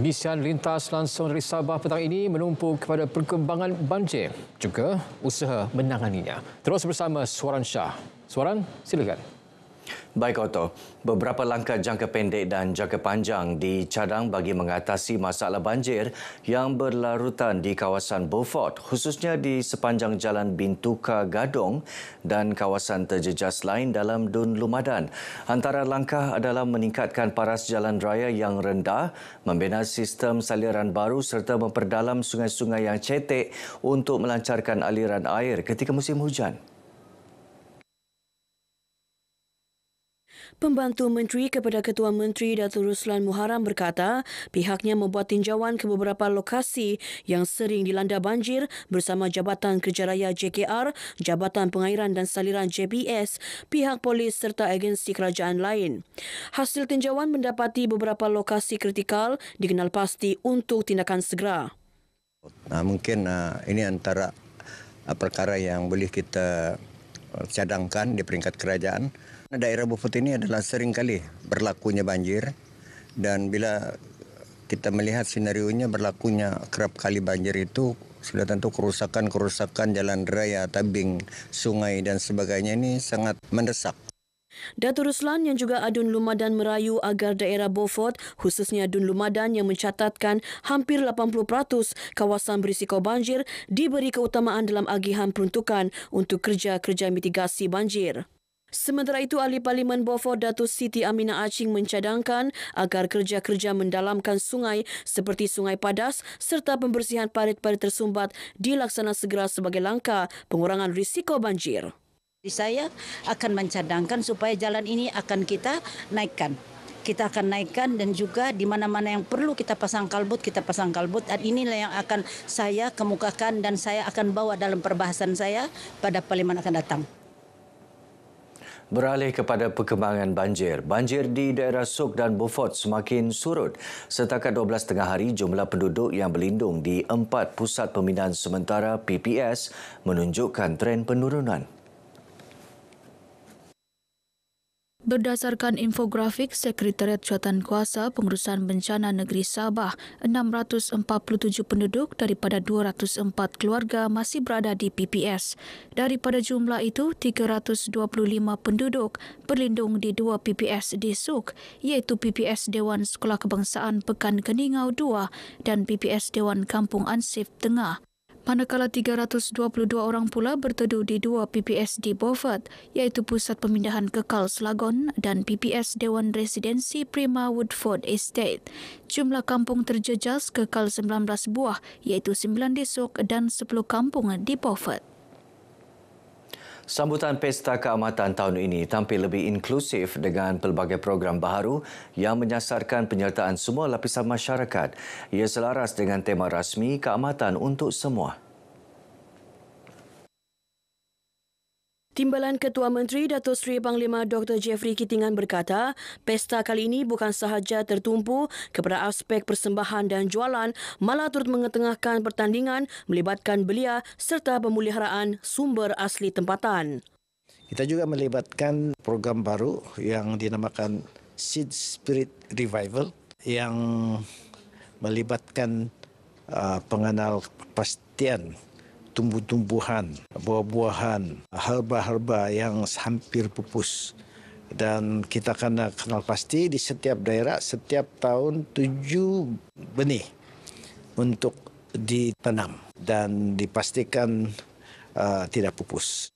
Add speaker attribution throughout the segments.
Speaker 1: Pengisian lintas langsung dari Sabah petang ini menumpu kepada perkembangan banjir juga usaha menanganinya. Terus bersama Suaran Shah. Suaran, silakan.
Speaker 2: Baik Otto, beberapa langkah jangka pendek dan jangka panjang dicadang bagi mengatasi masalah banjir yang berlarutan di kawasan Beaufort, khususnya di sepanjang Jalan Bintuka Gadong dan kawasan terjejas lain dalam Dun Lumadan. Antara langkah adalah meningkatkan paras jalan raya yang rendah, membina sistem saliran baru serta memperdalam sungai-sungai yang cetek untuk melancarkan aliran air ketika musim hujan.
Speaker 3: Pembantu Menteri kepada Ketua Menteri Datuk Ruslan Muharram berkata pihaknya membuat tinjauan ke beberapa lokasi yang sering dilanda banjir bersama Jabatan Kerja Raya JKR, Jabatan Pengairan dan Saliran JBS, pihak polis serta agensi kerajaan lain. Hasil tinjauan mendapati beberapa lokasi kritikal dikenal pasti untuk tindakan segera.
Speaker 4: Mungkin ini antara perkara yang boleh kita cadangkan di peringkat kerajaan. Daerah Beaufort ini adalah sering kali berlakunya banjir dan bila kita melihat senarionya berlakunya kerap kali banjir itu sudah tentu kerusakan jalan raya, tabing, sungai dan sebagainya ini sangat mendesak.
Speaker 3: Datuk Ruslan yang juga Adun Lumadan merayu agar daerah Beaufort, khususnya Dun Lumadan yang mencatatkan hampir 80% kawasan berisiko banjir diberi keutamaan dalam agihan peruntukan untuk kerja-kerja mitigasi banjir. Sementara itu, Ahli Parlimen Beaufort Datuk Siti Aminah Aching mencadangkan agar kerja-kerja mendalamkan sungai seperti Sungai Padas serta pembersihan parit-parit tersumbat dilaksana segera sebagai langkah pengurangan risiko banjir.
Speaker 5: Saya akan mencadangkan supaya jalan ini akan kita naikkan. Kita akan naikkan dan juga di mana-mana yang perlu kita pasang kalbut, kita pasang kalbut. Dan inilah yang akan saya kemukakan dan saya akan bawa dalam perbahasan saya pada Parlimen akan datang.
Speaker 2: Beralih kepada perkembangan banjir. Banjir di daerah Sok dan Beaufort semakin surut. Setakat 12 tengah hari, jumlah penduduk yang berlindung di 4 pusat pembinaan sementara PPS menunjukkan tren penurunan.
Speaker 6: Berdasarkan infografik Sekretariat Jawatankuasa Pengurusan Bencana Negeri Sabah, 647 penduduk daripada 204 keluarga masih berada di PPS. Daripada jumlah itu, 325 penduduk berlindung di 2 PPS di Suk, iaitu PPS Dewan Sekolah Kebangsaan Pekan Keningau 2 dan PPS Dewan Kampung Ansif Tengah. Manakala 322 orang pula berteduh di 2 PPS di Beaufort, iaitu Pusat Pemindahan Kekal Selagor dan PPS Dewan Residensi Prima Woodford Estate. Jumlah kampung terjejas kekal 19 buah, iaitu 9 di Sok dan 10 kampung di Beaufort.
Speaker 2: Sambutan Pesta Keamatan tahun ini tampil lebih inklusif dengan pelbagai program baharu yang menyasarkan penyertaan semua lapisan masyarakat. Ia selaras dengan tema rasmi Keamatan untuk Semua.
Speaker 3: Timbalan Ketua Menteri Datuk Seri Panglima Dr. Jeffrey Kitingan berkata, pesta kali ini bukan sahaja tertumpu kepada aspek persembahan dan jualan, malah turut mengetengahkan pertandingan melibatkan belia serta pemeliharaan sumber asli tempatan.
Speaker 7: Kita juga melibatkan program baru yang dinamakan Seed Spirit Revival yang melibatkan pengenal kepastian tumbuh-tumbuhan, buah-buahan, herba-herba yang hampir pupus. Dan kita akan kenal pasti di setiap daerah, setiap tahun 7 benih untuk ditanam dan dipastikan tidak pupus.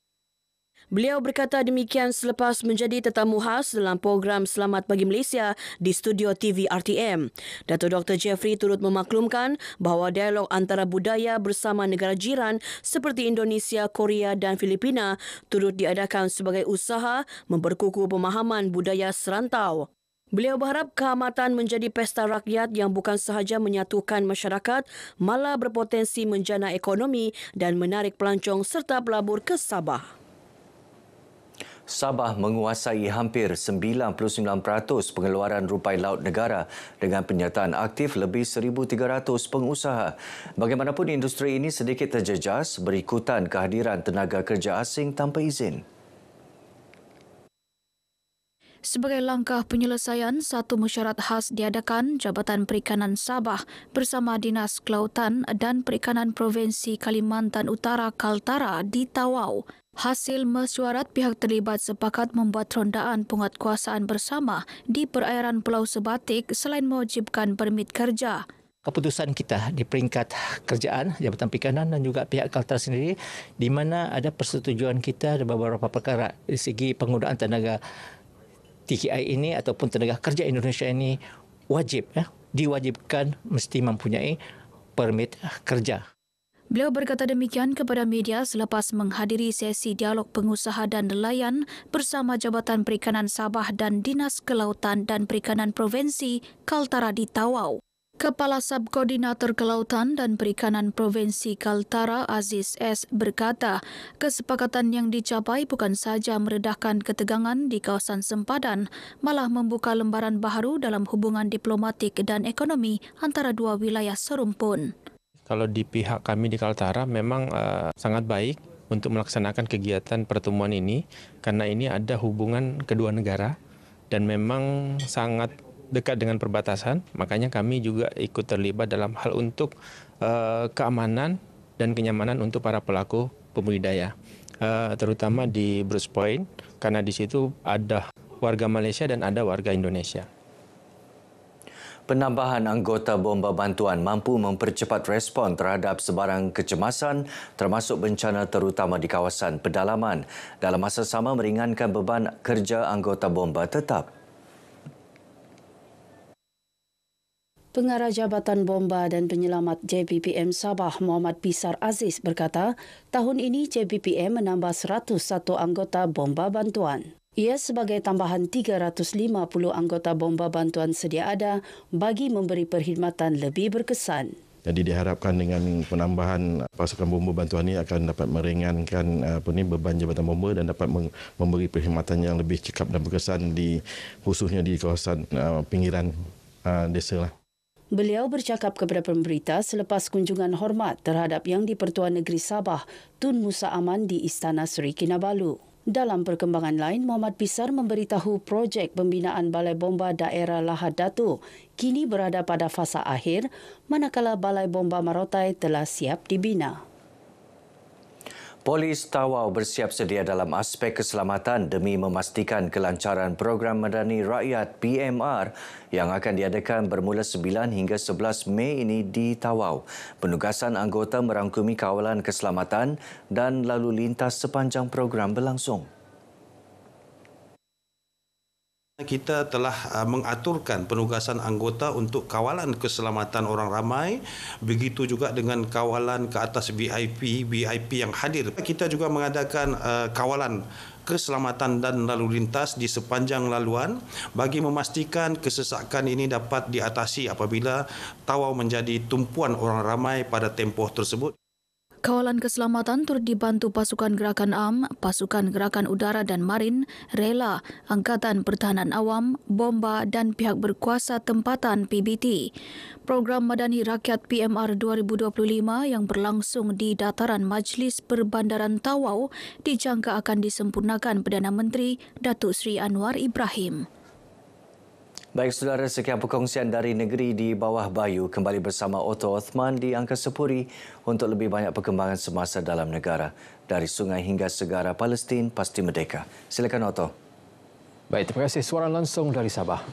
Speaker 3: Beliau berkata demikian selepas menjadi tetamu khas dalam program Selamat Pagi Malaysia di studio TV RTM. Datuk Dr. Jeffrey turut memaklumkan bahawa dialog antara budaya bersama negara jiran seperti Indonesia, Korea dan Filipina turut diadakan sebagai usaha memperkukuh pemahaman budaya serantau. Beliau berharap keamatan menjadi pesta rakyat yang bukan sahaja menyatukan masyarakat, malah berpotensi menjana ekonomi dan menarik pelancong serta pelabur ke Sabah.
Speaker 2: Sabah menguasai hampir 99% pengeluaran rupai laut negara dengan penyertaan aktif lebih 1,300 pengusaha. Bagaimanapun industri ini sedikit terjejas berikutan kehadiran tenaga kerja asing tanpa izin.
Speaker 6: Sebagai langkah penyelesaian, satu mesyuarat khas diadakan Jabatan Perikanan Sabah bersama Dinas Kelautan dan Perikanan Provinsi Kalimantan Utara Kaltara di Tawau. Hasil mesyuarat, pihak terlibat sepakat membuat rondaan penguatkuasaan bersama di perairan Pulau Sebatik selain mewajibkan permit kerja.
Speaker 8: Keputusan kita di peringkat kerjaan, Jabatan Perikanan dan juga pihak Kaltara sendiri, di mana ada persetujuan kita dalam beberapa perkara dari segi penggunaan tenaga TKI ini ataupun tenaga kerja Indonesia ini wajib, diwajibkan mesti mempunyai permit kerja.
Speaker 6: Beliau berkata demikian kepada media selepas menghadiri sesi dialog pengusaha dan nelayan bersama Jabatan Perikanan Sabah dan Dinas Kelautan dan Perikanan Provinsi Kaltara di Tawau. Kepala Subkoordinator Kelautan dan Perikanan Provinsi Kaltara Aziz S. berkata, kesepakatan yang dicapai bukan sahaja meredahkan ketegangan di kawasan sempadan, malah membuka lembaran baru dalam hubungan diplomatik dan ekonomi antara dua wilayah serumpun.
Speaker 9: Kalau di pihak kami di Kaltara memang sangat baik untuk melaksanakan kegiatan pertemuan ini karena ini ada hubungan kedua negara dan memang sangat dekat dengan perbatasan, makanya kami juga ikut terlibat dalam hal untuk keamanan dan kenyamanan untuk para pelaku pembudidaya, terutama di Bruce Point, karena di situ ada warga Malaysia dan ada warga Indonesia.
Speaker 2: Penambahan anggota bomba bantuan mampu mempercepat respon terhadap sebarang kecemasan termasuk bencana terutama di kawasan pedalaman. Dalam masa sama meringankan beban kerja anggota bomba tetap.
Speaker 3: Pengarah Jabatan Bomba dan Penyelamat JBPM Sabah Muhammad Pisar Aziz berkata, tahun ini JBPM menambah 101 anggota bomba bantuan. Ia sebagai tambahan 350 anggota bomba bantuan sedia ada bagi memberi perkhidmatan lebih berkesan.
Speaker 10: Jadi diharapkan dengan penambahan pasukan bomba bantuan ini akan dapat meringankan beban Jabatan Bomba dan dapat memberi perkhidmatan yang lebih cekap dan berkesan khususnya di kawasan pinggiran desa.
Speaker 3: Beliau bercakap kepada pemberita selepas kunjungan hormat terhadap Yang di-Pertuan Negeri Sabah, Tun Musa Aman di Istana Seri Kinabalu. Dalam perkembangan lain, Muhammad Pisar memberitahu projek pembinaan Balai Bomba Daerah Lahad Datu kini berada pada fasa akhir, manakala Balai Bomba Marotai telah siap dibina.
Speaker 2: Polis Tawau bersiap sedia dalam aspek keselamatan demi memastikan kelancaran program Madani Rakyat PMR yang akan diadakan bermula 9 hingga 11 Mei ini di Tawau. Penugasan anggota merangkumi kawalan keselamatan dan lalu lintas sepanjang program berlangsung.
Speaker 11: Kita telah mengaturkan penugasan anggota untuk kawalan keselamatan orang ramai, begitu juga dengan kawalan ke atas VIP yang hadir. Kita juga mengadakan kawalan keselamatan dan lalu lintas di sepanjang laluan bagi memastikan kesesakan ini dapat diatasi apabila Tawau menjadi tumpuan orang ramai pada tempoh tersebut.
Speaker 6: Kawalan keselamatan turut dibantu Pasukan Gerakan AM, Pasukan Gerakan Udara dan Marin, Rela, Angkatan Pertahanan Awam, Bomba dan pihak berkuasa tempatan PBT. Program Madani Rakyat PMR 2025 yang berlangsung di dataran Majlis Perbandaran Tawau dijangka akan disempurnakan Perdana Menteri Datuk Seri Anwar Ibrahim.
Speaker 2: Baik saudara, sekian perkongsian dari negeri di bawah bayu. Kembali bersama Otto Othman di Angkasa Puri untuk lebih banyak perkembangan semasa dalam negara. Dari sungai hingga segara, Palestin pasti merdeka. Silakan Otto.
Speaker 1: Baik, terima kasih. Suara langsung dari Sabah.